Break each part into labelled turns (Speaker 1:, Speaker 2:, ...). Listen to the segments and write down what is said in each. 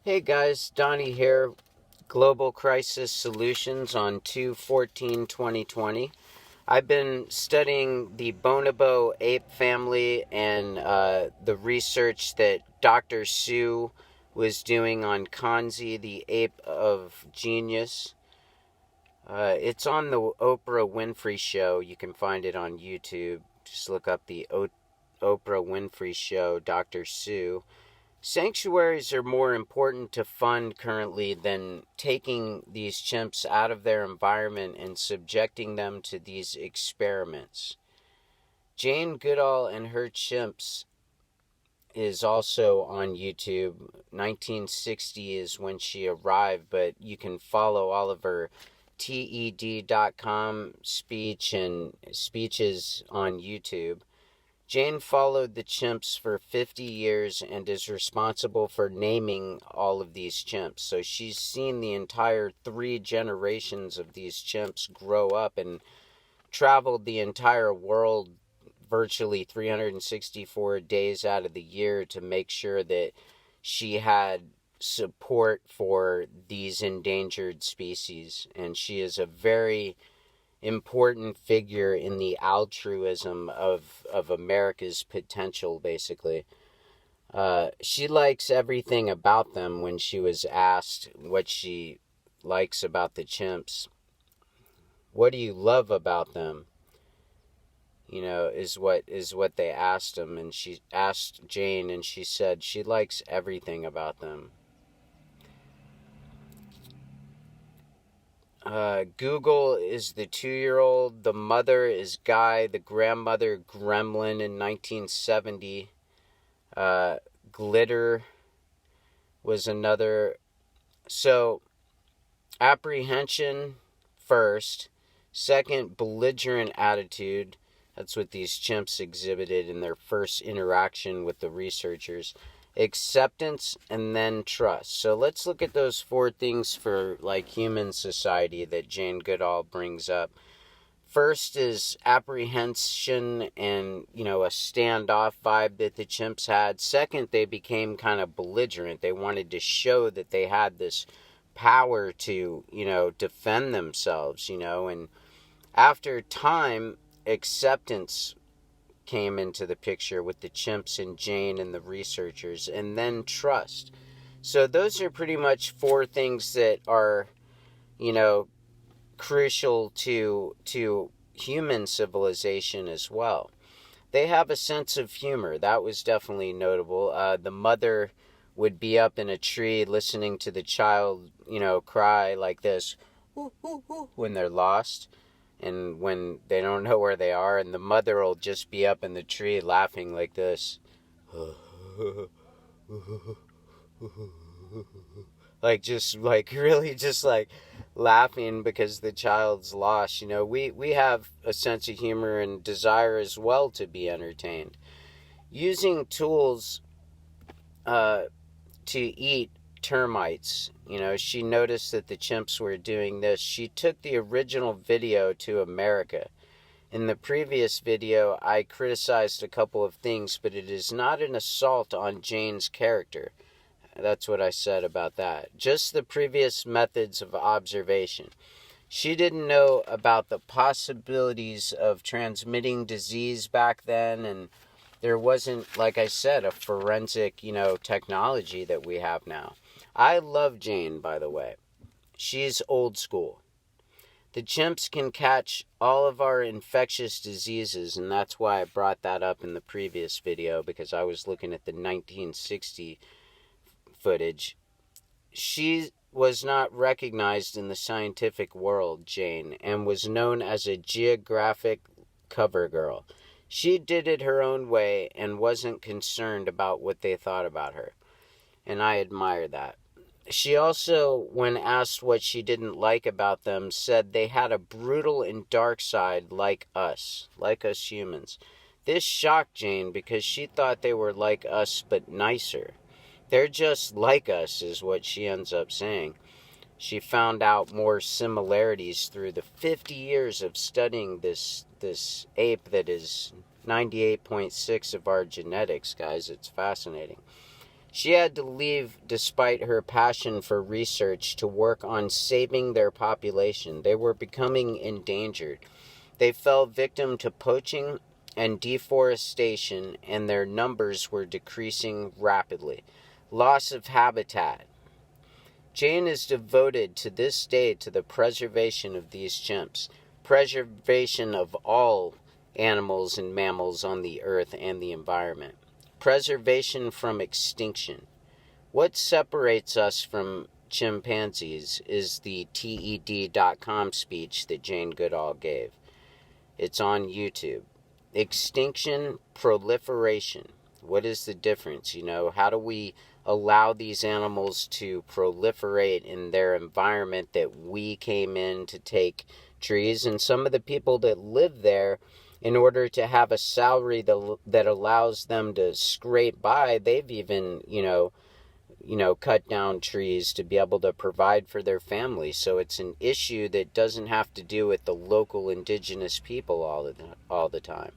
Speaker 1: Hey guys, Donny here, Global Crisis Solutions on 2/14/2020. I've been studying the bonobo ape family and the research that Dr. Sue was doing on Kanzi, the ape of genius. It's on the Oprah Winfrey Show. You can find it on YouTube. Just look up the Oprah Winfrey Show, Dr. Sue. Sanctuaries are more important to fund currently than taking these chimps out of their environment and subjecting them to these experiments. Jane Goodall and her chimps is also on YouTube. 1960 is when she arrived, but you can follow all of her TED.com speeches on YouTube. Jane followed the chimps for 50 years and is responsible for naming all of these chimps. So she's seen the entire 3 generations of these chimps grow up and traveled the entire world virtually 364 days out of the year to make sure that she had support for these endangered species. And she is a very important figure in the altruism of America's potential, basically. She likes everything about them. When she was asked what she likes about the chimps, what do you love about them? Is what they asked him, and she asked Jane, and she said she likes everything about them. Google is the 2-year-old. The mother is Guy. The grandmother, Gremlin in 1970. Glitter was another. So, apprehension first. Second, belligerent attitude. That's what these chimps exhibited in their first interaction with the researchers. Acceptance, and then trust. So let's look at those 4 things for human society that Jane Goodall brings up. First is apprehension and a standoff vibe that the chimps had. Second, they became kind of belligerent. They wanted to show that they had this power to defend themselves. And after time, acceptance came into the picture with the chimps and Jane and the researchers, and then trust. So those are pretty much 4 things that are, crucial to human civilization as well. They have a sense of humor. That was definitely notable. The mother would be up in a tree listening to the child, cry like this, when they're lost. And when they don't know where they are, and the mother will just be up in the tree laughing like this. Really just laughing because the child's lost. We have a sense of humor and desire as well to be entertained. Using tools to eat termites. She noticed that the chimps were doing this. She took the original video to America. In the previous video, I criticized a couple of things, but it is not an assault on Jane's character. That's what I said about that. Just the previous methods of observation. She didn't know about the possibilities of transmitting disease back then, and there wasn't, like I said, a forensic, technology that we have now. I love Jane, by the way. She's old school. The chimps can catch all of our infectious diseases, and that's why I brought that up in the previous video, because I was looking at the 1960 footage. She was not recognized in the scientific world, Jane, and was known as a geographic cover girl. She did it her own way and wasn't concerned about what they thought about her. And I admire that. She also, when asked what she didn't like about them, said they had a brutal and dark side like us humans. This shocked Jane because she thought they were like us but nicer. They're just like us, is what she ends up saying. She found out more similarities through the 50 years of studying this ape that is 98.6 of our genetics, guys. It's fascinating. She had to leave despite her passion for research to work on saving their population. They were becoming endangered. They fell victim to poaching and deforestation, and their numbers were decreasing rapidly. Loss of habitat. Jane is devoted to this day to the preservation of these chimps, preservation of all animals and mammals on the earth and the environment, preservation from extinction. What separates us from chimpanzees is the TED.com speech that Jane Goodall gave. It's on YouTube. Extinction, proliferation. What is the difference? How do we allow these animals to proliferate in their environment that we came in to take trees? And some of the people that live there, in order to have a salary that allows them to scrape by, they've even, cut down trees to be able to provide for their family. So it's an issue that doesn't have to do with the local indigenous people all the time.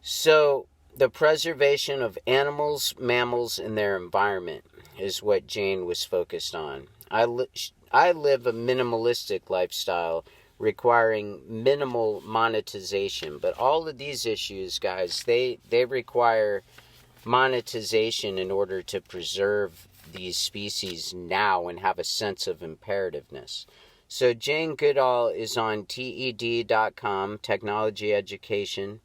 Speaker 1: So the preservation of animals, mammals, and their environment is what Jane was focused on. I live a minimalistic lifestyle requiring minimal monetization, but all of these issues, guys, they require monetization in order to preserve these species now and have a sense of imperativeness. So Jane Goodall is on TED.com, Technology Education.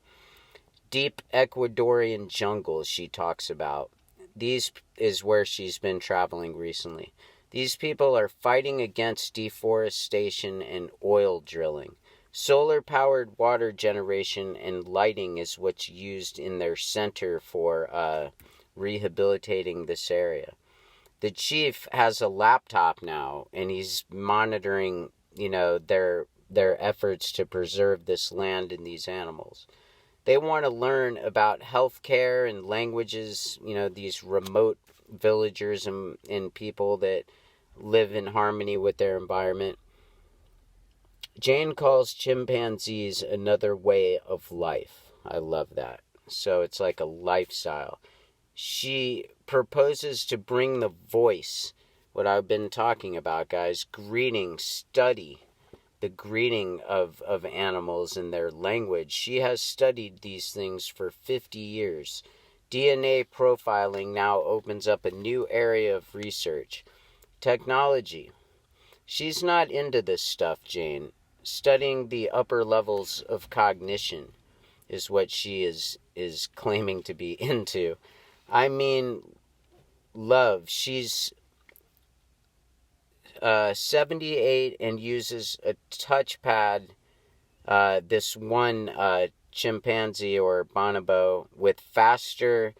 Speaker 1: Deep Ecuadorian jungles she talks about. These is where she's been traveling recently. These people are fighting against deforestation and oil drilling. Solar-powered water generation and lighting is what's used in their center for rehabilitating this area. The chief has a laptop now, and he's monitoring, their efforts to preserve this land and these animals. They want to learn about healthcare and languages, these remote villagers and people that live in harmony with their environment. Jane calls chimpanzees another way of life. I love that. So it's like a lifestyle. She proposes to bring the voice, what I've been talking about, guys, greeting, study, the greeting of animals and their language. She has studied these things for 50 years. DNA profiling now opens up a new area of research. Technology. She's not into this stuff, Jane. Studying the upper levels of cognition is what she is claiming to be into. I mean, love. She's 78 and uses a touchpad. This one chimpanzee or bonobo with faster,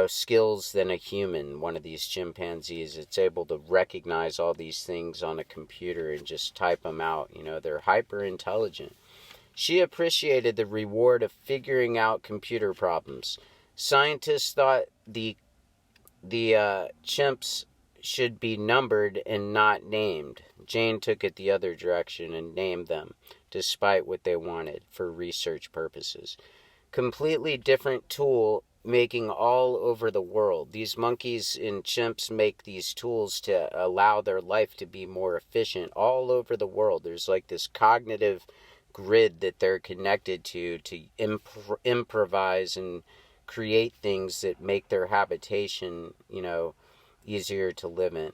Speaker 1: skills than a human. One of these chimpanzees, it's able to recognize all these things on a computer and just type them out. They're hyper intelligent. She appreciated the reward of figuring out computer problems. Scientists thought the chimps should be numbered and not named. Jane took it the other direction and named them, despite what they wanted for research purposes. Completely different tool making all over the world. These monkeys and chimps make these tools to allow their life to be more efficient all over the world. There's like this cognitive grid that they're connected to improvise and create things that make their habitation, easier to live in.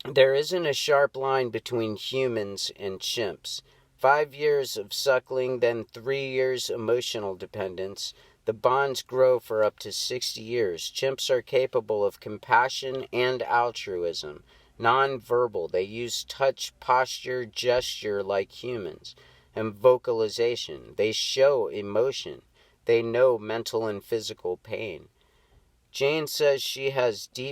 Speaker 1: There isn't a sharp line between humans and chimps. 5 years of suckling, then 3 years emotional dependence. The bonds grow for up to 60 years. Chimps are capable of compassion and altruism. Non-verbal. They use touch, posture, gesture like humans. And vocalization. They show emotion. They know mental and physical pain. Jane says she has deep